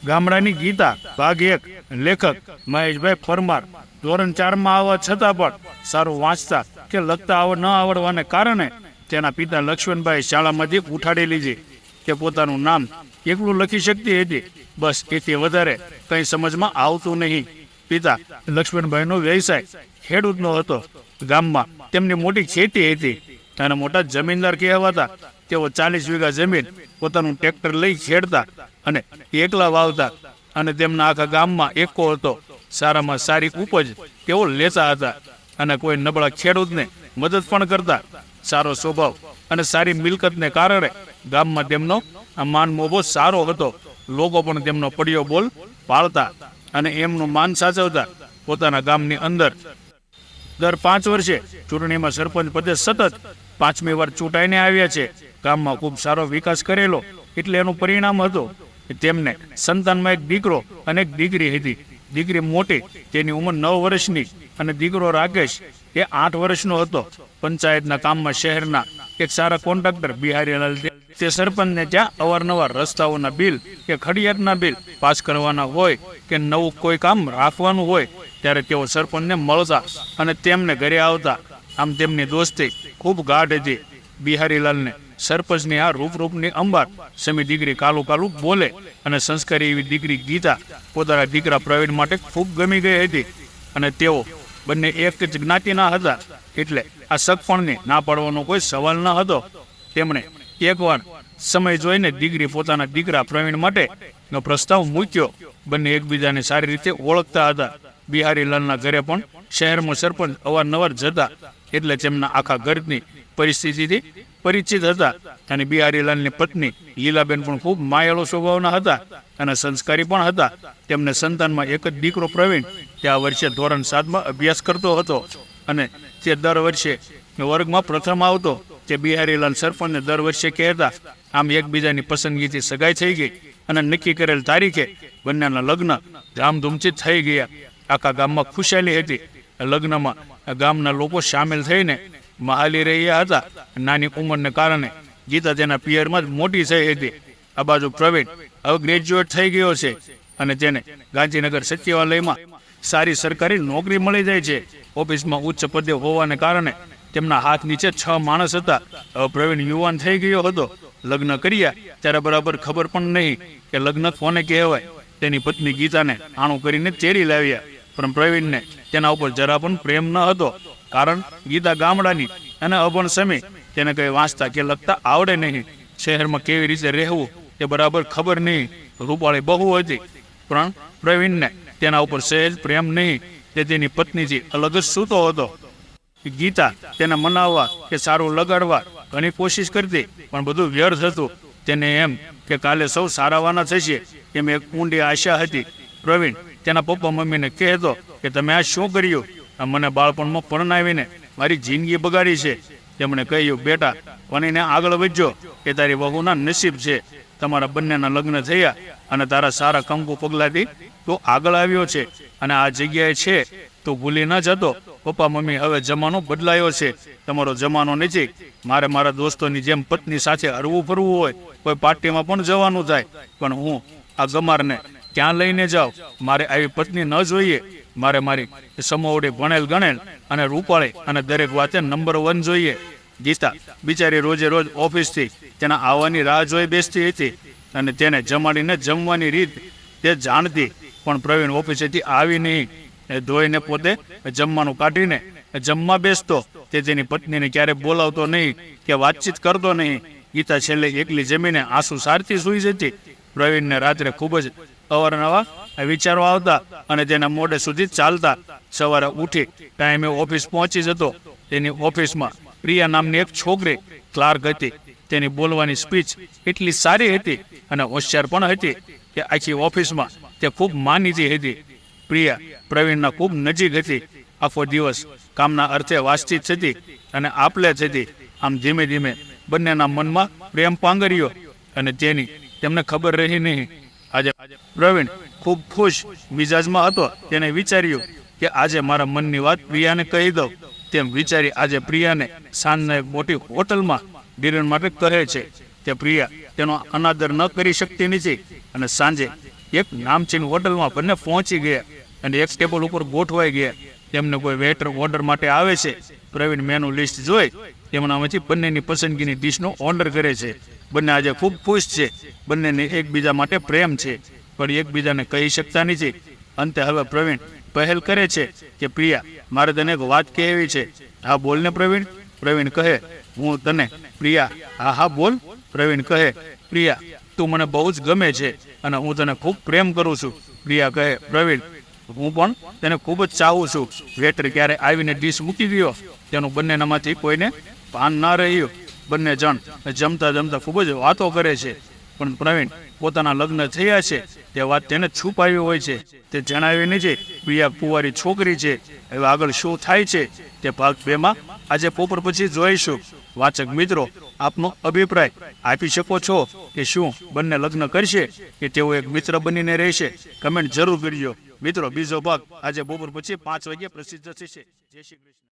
ગામડાની ગીતા ભાગ 1 લેખક મહેશભાઈ પરમાર ધોરણ 4માં આવવા છતાં પણ સારું વાંચતા કે લખતા ન આવડવાને કારણે તેના પિતા લક્ષ્મણભાઈ શાળામાંથી ઉઠાડી લીધી કે પોતાનું નામ એકલું લખી શકતી હતી, બસ એથી વધારે કંઈ સમજમાં આવતું નહીં. પિતા લક્ષ્મણભાઈનો વ્યવસાય ખેડૂતનો હતો. ગામમાં તેમની મોટી ખેતી હતી અને મોટા જમીનદાર કહેવાતા. તેઓ 40 વીઘા જમીન પોતાનું ટ્રેક્ટર લઈ ખેડતા અને એકલા વાવતા અને તેમના આખા ગામમાં એકો હતો. સારામાં સારી ઉપજ તેઓ લેતા હતા અને કોઈ નબળા ખેડૂતને મદદ પણ કરતા. સારો સ્વભાવ અને સારી મિલકતને કારણે ગામમાં તેમનો માન મોભો સારો હતો. લોકો પણ તેમનો પડ્યો બોલ પાળતા અને એમનું માન સાચવતા. પોતાના ગામની અંદર દર 5 વર્ષે ચૂંટણીમાં સરપંચ પદે સતત 5મી વાર ચૂંટાઈને આવ્યા છે. ગામમાં ખૂબ સારો વિકાસ કરેલો એટલે એનું પરિણામ હતું કે તેમને સંતાનમાં એક દીકરો અને એક દીકરી હતી. દીકરી મોટી, તેની ઉંમર 9 વર્ષની અને દીકરો રાકેશ એ 8 વર્ષનો હતો. પંચાયતના કામમાં શહેરના એક સારા કોન્ટ્રાક્ટર બિહારીલાલ તે સરપંચને ત્યાં અવારનવાર રસ્તાઓના બિલ કે ખડિયાતના બિલ પાસ કરવાના હોય કે નવું કોઈ કામ રાખવાનું હોય ત્યારે તેઓ સરપંચને મળતા અને તેમને ઘરે આવતા. આમ તેમની દોસ્તી ખૂબ ગાઢ હતી. બિહારીલાલને સરપંચની આ રૂપની અંબાર સમી દીકરી કાલું કાલું બોલે અને સંસ્કારી એવી દીકરી ગીતા પોતાના દીકરા પ્રવીણ માટે ખૂબ ગમી ગઈ હતી. અને તેઓ બંને એક જ જ્ઞાતિના હતા એટલે આ સગપણને ના પાડવાનો કોઈ સવાલ ન હતો. તેમણે એકવાર સમય જોઈને દીકરી પોતાના દીકરા પ્રવીણ માટે પ્રસ્તાવ મૂક્યો. બંને એકબીજાને સારી રીતે ઓળખતા હતા. બિહારીલાલના ઘરે પણ શહેરમાં સરપંચ અવારનવાર જતા એટલે તેમના આખા ઘરની પરિસ્થિતિથી પરિચિત હતા. અને બિહારીલાલની પત્ની લીલાબેન પણ ખૂબ માયાળુ સ્વભાવના હતા અને સંસ્કારી પણ હતા. તેમને સંતાનમાં એક જ દીકરો પ્રવીણ તે આ વર્ષે ધોરણ 7માં અભ્યાસ કરતો હતો અને તે દર વર્ષે વર્ગમાં પ્રથમ આવતો. તે બિહારીલાલ સરપંચને દર વર્ષે કહેતા. આમ એકબીજાની પસંદગીથી સગાઈ થઈ ગઈ અને નક્કી કરેલ તારીખે બંનેના લગ્ન ધામધૂમથી થઈ ગયા. આખા ગામમાં ખુશાલી હતી. લગ્નમાં ગામના લોકો સામેલ થઈને મહાલી રહ્યા હતા. નાની ઉંમરને કારણે ગીતા તેના પિયરમાં જ મોટી થઈ હતી. આ બાજુ પ્રવીણ હવે ગ્રેજ્યુએટ થઈ ગયો છે અને તેને ગાંધીનગર સચિવાલયમાં સારી સરકારી નોકરી મળી જાય છે. ઓફિસમાં ઉચ્ચ પદે હોવાને કારણે તેમના હાથ નીચે 6 માણસ હતા. હવે પ્રવીણ યુવાન થઈ ગયો હતો. લગ્ન કર્યા ત્યારે બરાબર ખબર પણ નહીં કે લગ્ન કોને કહેવાય. તેની પત્ની ગીતાને આણું કરીને તેડી લાવ્યા, પણ પ્રવીણને તેના ઉપર જરા પણ પ્રેમ ન હતો. કારણ ગીતા ગામડાની અને અભણ સમી, તેને કંઈ વાંચતા કે લખતા આવડે નહીં. શહેરમાં કેવી રીતે રહેવું તે બરાબર ખબર નહીં. રૂપાળી બહુ હતી પણ પ્રવીણને તેના ઉપર સહેજ પ્રેમ નહીં. તે તેની પત્નીથી અલગ જ સૂતો હતો. ગીતા તેને મનાવવા કે સારું લગાડવા ઘણી કોશિશ કરતી પણ બધું વ્યર્થ હતું. તેને એમ કે કાલે સૌ સારાવાના થશે એમ એક ઊંડી આશા હતી. પ્રવીણ તેના પપ્પા મમ્મીને કહેતો કે તમે આ શું કર્યું? મને બાળપણમાં પરણાવીને મારી જિંદગી બગાડી છે. તેમણે કહ્યું, બેટા ભણીને આગળ વધજો એ તારી વહુના નસીબ છે. તમારા બંનેના લગ્ન થયા અને તારા સારા કંકુ પગલાથી તો આગળ આવ્યો છે અને આ જગ્યાએ છે તો ભૂલી ન જતો. પપ્પા મમ્મી, હવે જમાનો બદલાયો છે. તમારો જમાનો નથી. મારે મારા દોસ્તોની જેમ પત્ની સાથે હરવું ફરવું હોય, કોઈ પાર્ટીમાં પણ જવાનું થાય, પણ હું આ ગમારને ક્યાં લઈને જાઉં? મારે આવી પત્ની ન જોઈએ. મારે મારી સમોવડી ભણેલ ગણેલ અને રૂપાળી અને દરેક વાતે નંબર 1 જોઈએ. ગીતા બિચારી રોજે રોજ ઓફિસથી તેના આવવાની રાહ જોઈ બેસતી હતી અને તેને જમાડીને જમવાની રીત તે જાણતી. પણ પ્રવીણ ઓફિસેથી આવી નહીં. ધોઈને પોતે જમવાનું કાઢીને જમવા બેસતો. તે તેની પત્નીને ક્યારે બોલાવતો નહીં કે વાતચીત કરતો નહીં. ગીતા છેલ્લે એકલી જમીને આંસુ સારતી સૂઈ જતી. પ્રવીણને રાત્રે ખૂબ જ અવારનવાર વિચારો આવતા અને તેના મોડે સુધી ચાલતા. સવારે ઉઠી ટાઈમે ઓફિસ પહોંચી જતો. તેની ઓફિસમાં પ્રિયા નામની એક છોકરી ક્લાર્ક હતી. તેની બોલવાની સ્પીચ એટલી સારી હતી અને હોશિયાર પણ હતી કે આખી ઓફિસમાં તે ખૂબ માનીતી હતી. પ્રિયા પ્રવીણના ખૂબ નજીક હતી. આખો દિવસ કામના અર્થે વાતચીત થતી અને આપલે થતી. આમ ધીમે ધીમે બંનેના મનમાં પ્રેમ પાંગર્યો અને તેમને ખબર રહી નહીં. આજે પ્રવીણ ખૂબ ખુશ મિજાજમાં હતો. તેને વિચાર્યું કે આજે મારા મનની વાત પ્રિયાને કહી દઉં. તેમ વિચારી આજે પ્રિયાને સાંજના એક મોટી હોટલમાં ડિનર માટે કહે છે. તે પ્રિયા તેનો અનાદર ન કરી શકતી નથી અને સાંજે એક નામચીન હોટલમાં બંને પહોંચી ગયા અને એક ટેબલ ઉપર ગોઠવાઈ ગયા. તેમને કોઈ વેટર ઓર્ડર માટે આવે છે. પ્રવીણ મેનુ લિસ્ટ જોઈ તેમનામાંથી બંનેની પસંદગીની ડીશનો ઓર્ડર કરે છે. બંને આજે ખૂબ ખુશ છે. બંનેને એકબીજા માટે પ્રેમ છે, પણ એકબીજાને કહી શકતા નથી. અંતે હવે પ્રવીણ પહેલ કરે છે કે પ્રિયા, મારે તને એક વાત કહેવી છે. હા બોલ ને પ્રવીણ. પ્રવીણ કહે, હું તને. પ્રિયા, હા બોલ. પ્રવીણ કહે, પ્રિયા, તું મને બહુ જ ગમે છે અને હું તને ખૂબ પ્રેમ કરું છું. પ્રિયા કહે, પ્રવીણ, હું પણ તેને ખૂબ જ ચાહું છું. વેટર ક્યારે આવીને ડીશ મૂકી ગયો તેનું બંનેનામાંથી કોઈને ભાન ના રહ્યું. બંને જણ જમતા જમતા ખૂબ જ વાતો કરે છે, પણ પ્રવીણ પોતાના લગ્ન થયા છે તે વાત તેને છુપાવી હોય છે. તે જણાવી નથી. પ્રિયા કુંવારી છોકરી છે. હવે આગળ શું થાય છે તે ભાગ 2 માં આજે બપોર પછી જોઈશું. વાચક મિત્રો, આપનો અભિપ્રાય આપી શકો છો કે શું બંને લગ્ન કરશે કે તેઓ એક મિત્ર બનીને રહેશે? કમેન્ટ જરૂર કરજો મિત્રો. બીજો ભાગ આજે બપોર પછી 5 વાગ્યે પ્રસિદ્ધ થશે. જય શ્રી કૃષ્ણ.